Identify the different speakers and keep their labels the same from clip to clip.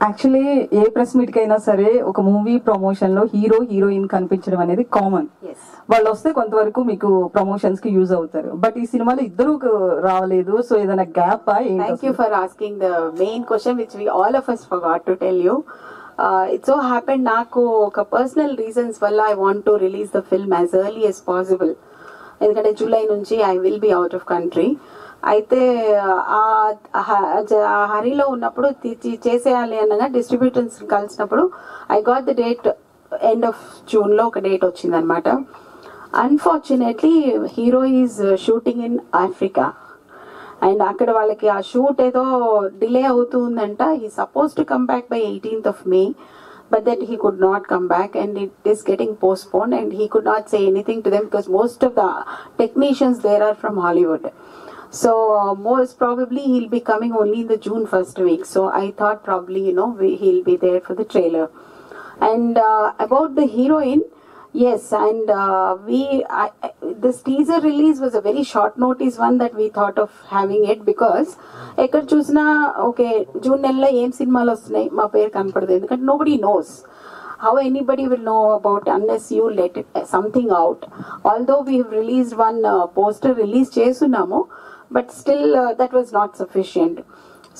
Speaker 1: Actually ఏ press meet కైనా సరే ఒక మూవీ ప్రమోషన్ లో హీరో హీరోయిన్ కనిపించడం అనేది కామన్. వాళ్ళు వస్తే కొంతవరకు మీకు ప్రమోషన్స్ కి యూజ్ అవుతారు. బట్ ఈ సినిమాలో ఇద్దరు రావలేదు. సో ఏదైనా gap?
Speaker 2: Thank you for asking the main question which we all of us forgot to tell you. It so happened నాకు ఒక పర్సనల్ రీజన్స్ వల్ల I want to release the film as early as possible. ఎందుకంటే July నుంచి I will be out of country. అయితే ఆ హరిలో ఉన్నప్పుడు చేసేయాలి అనగా డిస్ట్రిబ్యూటర్స్ కలిసినప్పుడు I got the date end of June లో ఒక డేట్ వచ్చింది అనమాట. Unfortunately hero is shooting in Africa and అక్కడ వాళ్ళకి ఆ షూట్ ఏదో డిలే అవుతుందంట. He suppose to come back by 18th of May, but that he could not come back and it is getting postponed and he could not say anything to them because most of the technicians there are from Hollywood. So most probably he'll be coming only in the June 1st week. So I thought probably, he'll be there for the trailer. And about the heroine, yes, and this teaser release was a very short notice one that we thought of having it because ekkada chusna okay June nella em cinemalu vastunnayi ma peru kanapadu endukante nobody knows how anybody will know about unless you let something out. Although we have released one poster release chesunnamo, but still that was not sufficient.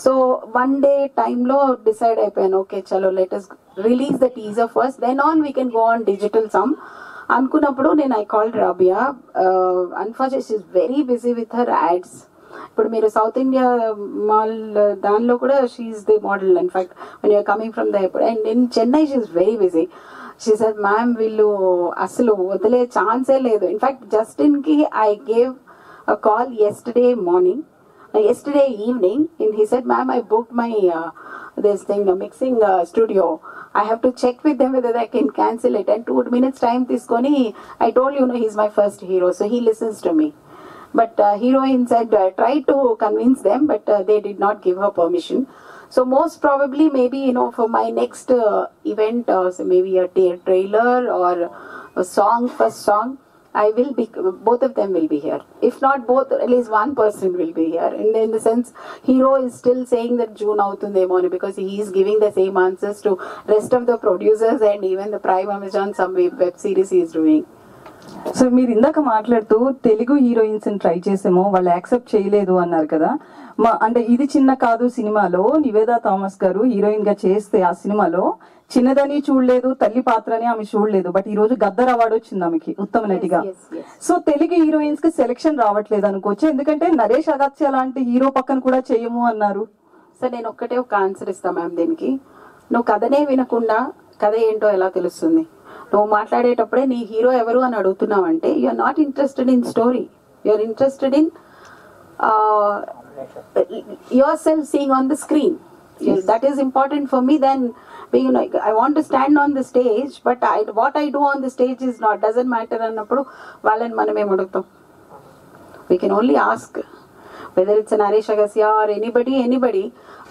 Speaker 2: So one day time lo decide అయిపోయాను, okay chalo let us release the teaser first, then on we can go on digital some అనుకున్నప్పుడు నేను I called Rabia. Unfortunately she is very busy with her ads. ఇప్పుడు మీరు south India mall దానిలో కూడా she is the model. In fact when you are coming from the airport and in Chennai she is very busy. She said ma'am వీళ్ళు అసలు వదిలే ఛాన్సే లేదు. In fact Justin కి I gave a call yesterday evening and he said ma'am I booked my this thing mixing studio. I have to check with them whether I can cancel it and 2 minutes time తీసుకొని I told you he's my first hero so he listens to me. But heroine said try to convince them but they did not give her permission. So most probably maybe for my next event so maybe a trailer or a song, first song, I will be, both of them will be here. If not both, at least one person will be here. And in the sense, hero is still saying that June avutundemo because he is giving the same answers to rest of the producers and even the Prime Amazon some web series he is doing.
Speaker 1: So మీరు ఇందాక మాట్లాడుతూ Telugu heroines ని try చేసేమో వాళ్ళు accept చేయలేదు అన్నారు కదా. అంటే ఇది చిన్న కాదు సినిమాలో నివేదా థామస్ గారు హీరోయిన్ గా చేస్తే ఆ సినిమాలో చిన్నదని చూడలేదు, తల్లి పాత్రని ఆమె చూడలేదు. బట్ ఈ రోజు గద్దర్ అవార్డు వచ్చింది ఆమెకి ఉత్తమ నటిగా. సో తెలుగు హీరోయిన్స్ కి సెలెక్షన్ రావట్లేదు అనుకోవచ్చు, ఎందుకంటే నరేష్ అగత్య లాంటి హీరో పక్కన కూడా చేయము అన్నారు.
Speaker 2: సార్ నేను ఒక్కటే ఒక ఆన్సర్ ఇస్తా మ్యామ్ దీనికి. నువ్వు కథనే వినకుండా కథ ఏంటో ఎలా తెలుస్తుంది? నువ్వు మాట్లాడేటప్పుడే నీ హీరో ఎవరు అని అడుగుతున్నావు అంటే you're not interested in story, you're interested in yourself seeing on the screen. That is important for me than being like I want to stand on the stage but what I do on the stage is not doesn't matter అన్నప్పుడు వాళ్ళని మనం ఏం అడుగుతాం? We can only ask whether it's an Naresh Agassia or anybody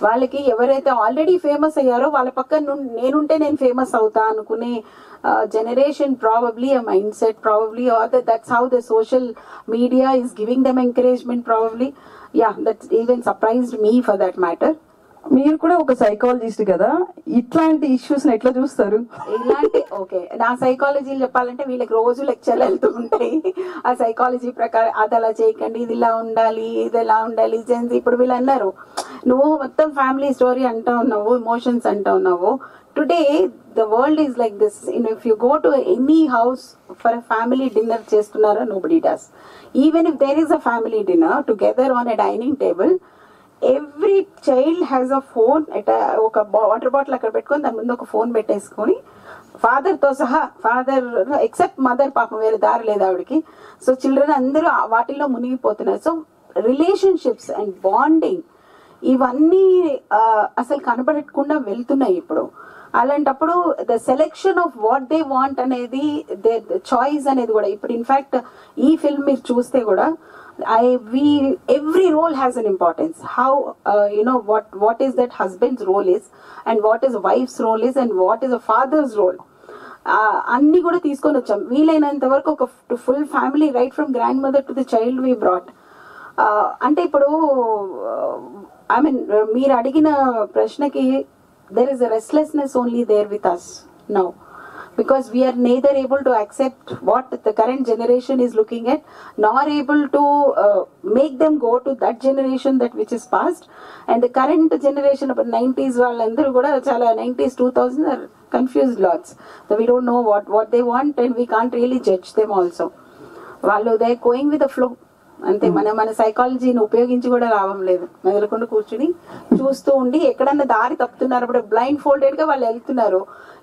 Speaker 2: వాళ్ళకి ఎవరైతే already famous అయ్యారో వాళ్ళ పక్కన నేనుంటే నేను ఫేమస్ అవుతా అనుకునే generation probably a mindset probably or that's how the social media is giving them encouragement probably. Yeah, that even surprised me for that matter.
Speaker 1: మీరు కూడా ఒక సైకాలజిస్ట్ కదా, ఇట్లాంటి ఇష్యూస్ ఎట్లా చూస్తారు?
Speaker 2: ఇలాంటి ఓకే నా సైకాలజీ చెప్పాలంటే వీళ్ళకి రోజు లెక్చర్లు వెళ్తూ ఉంటాయి. ఆ సైకాలజీ ప్రకారం అది అలా చేయకండి, ఇది ఇలా ఉండాలి, ఇది ఎలా ఉండాలి. ఇప్పుడు వీళ్ళు అన్నారు నువ్వు మొత్తం ఫ్యామిలీ స్టోరీ అంటా ఉన్నావు, ఎమోషన్స్ అంటా ఉన్నావు. Today the world is like this. If you go to any house for a family dinner చేస్తున్నారా? Nobody does. Even if there is a family dinner together on a dining table every child has a phone. ఒక water bottle అక్కడ పెట్టుకొని దాని ముందు ఒక phone పెట్టేసుకొని father తో సహా, ఫాదర్ ఎక్సెప్ట్ మదర్ పాపం వేరే దారి లేదు ఆవిడకి. సో చిల్డ్రన్ అందరూ వాటిల్లో మునిగిపోతున్నారు. సో రిలేషన్షిప్స్ అండ్ బాండింగ్ ఇవన్నీ అసలు కనబడకుండా వెళ్తున్నాయి ఇప్పుడు. అలాంటప్పుడు the selection of what they want అనేది చాయిస్ అనేది కూడా ఇప్పుడు ఇన్ఫాక్ట్ ఈ ఫిల్మ్ మీరు చూస్తే కూడా every role has an importance. How what is that husband's role is and what is a wife's role is and what is a father's role. అన్ని కూడా తీసుకొని వచ్చాం. వీలైనంత వరకు ఒక full family right from grandmother to the child we brought. అంటే ఇప్పుడు I mean మీరు అడిగిన ప్రశ్నకి there is a restlessness only there with us now, because we are neither able to accept what the current generation is looking at, nor able to make them go to that generation that which is past. And the current generation of 90s వాళ్ళందరూ కూడా చాలా 90s 2000 are confused lots, so we don't know what they want, and we can't really judge them also. వాళ్ళు they going with the flow అంతే. మన సైకాలజీని ఉపయోగించి కూడా లాభం లేదు, మెదలకుండా కూర్చుని చూస్తూ ఉండి ఎక్కడన్నా దారి తప్పుతున్నారు అప్పుడు బ్లైండ్ ఫోల్డెడ్ గా వాళ్ళు వెళ్తున్నారు.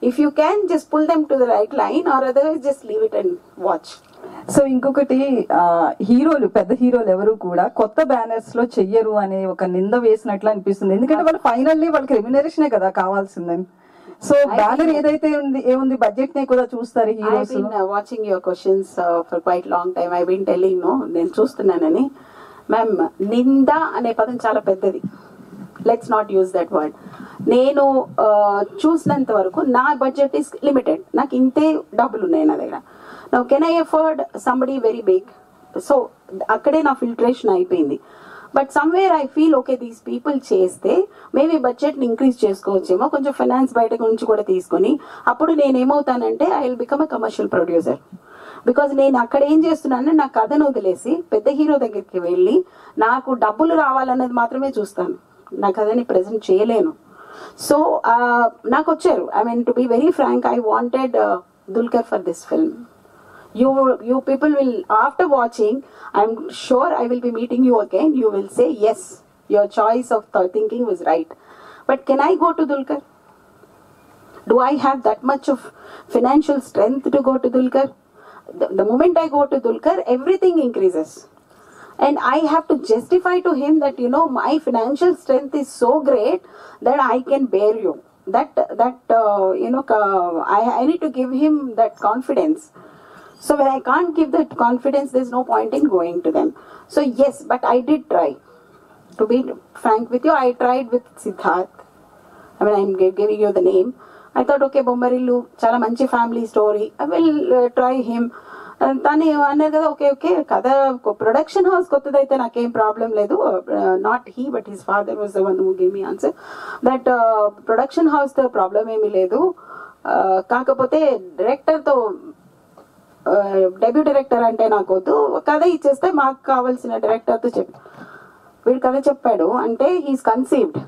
Speaker 2: If you can just pull them to the right line, or otherwise just leave it and watch.
Speaker 1: So ఇంకొకటి, హీరోలు పెద్ద హీరోలు ఎవరు కూడా కొత్త బ్యానర్స్ లో చెయ్యరు అనే ఒక నింద వేసినట్లు అనిపిస్తుంది. ఎందుకంటే వాళ్ళు ఫైనల్లీ వాళ్ళకి రెమ్యునరేషనే కదా కావాల్సిందని. సో బ్యానర్ ఏదైతే ఏముంది బడ్జెట్ నే కూడా చూస్తారు heroes.
Speaker 2: Watching your questions for quite long time I been telling no, నేను చూస్తున్నానని. మ్యామ్, నింద అనే పదం చాలా పెద్దది, let's not use that word. నేను చూసినంత వరకు నా బడ్జెట్ ఈస్ లిమిటెడ్, నాకు ఇంతే డబ్బులు ఉన్నాయి నా దగ్గర. Now can I afford somebody very big? So అక్కడే నా ఫిల్టరేషన్ అయిపోయింది. But somewhere I feel okay these people చేస్తే మేబీ బడ్జెట్ ని ఇంక్రీజ్ చేసుకోవచ్చేమో, కొంచెం ఫైనాన్స్ బయట నుంచి కూడా తీసుకొని. అప్పుడు నేను ఏమవుతానంటే I will become a commercial producer. Because నేను అక్కడ ఏం చేస్తున్నానంటే నా కథను వదిలేసి పెద్ద హీరో దగ్గరికి వెళ్ళి నాకు డబ్బులు రావాలన్నది మాత్రమే చూస్తాను, నా కథని ప్రెజెంట్ చేయలేను. సో నాకు వచ్చారు, I mean to be very frank, I wanted Dulquer for this film. You people will, after watching, I'm sure I will be meeting you again. You will say, yes, your choice of thinking was right. But can I go to Dulquer? Do I have that much of financial strength to go to Dulquer? The moment I go to Dulquer, everything increases. And I have to justify to him that, you know, my financial strength is so great that I can bear you. You know, I need to give him that confidence. So when I can't give that confidence, there's no point in going to them. So yes, but I did try. To be frank with you, I tried with Siddharth. I mean, I'm giving you the name. I thought, okay, Bommarillu, chala manchi family story. I will try him. Tani annaru kada, okay, kada production house kottadaithe nakem problem ledu. Not he, but his father was the one who gave me answer. That production house the problem emi ledu. Kakapothe director to debut director అంటే నాకు వద్దు, కథ ఇచ్చేస్తే మాకు కావాల్సిన డైరెక్టర్తో చెప్పి వీడు కథ చెప్పాడు అంటే he's conceived,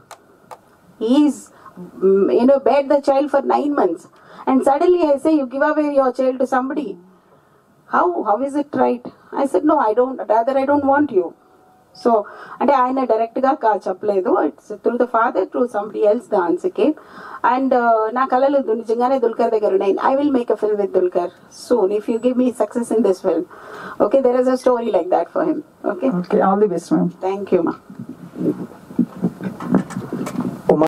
Speaker 2: he's bade the child for 9 months and suddenly I say you give away your child to somebody. How is it right? I said no, I don't want you. So అంటే ఆయన direct గా చెప్పలేదు, it's through the father, through somebody else the answer came. And నా కళలు నిజంగానే దుల్కర్ దగ్గర ఉన్నాయి. I will make a film with Dulquer soon if you give me success in this film. Okay, there is a story like that for him. Okay,
Speaker 1: all the best ma'am.
Speaker 2: Thank you మా.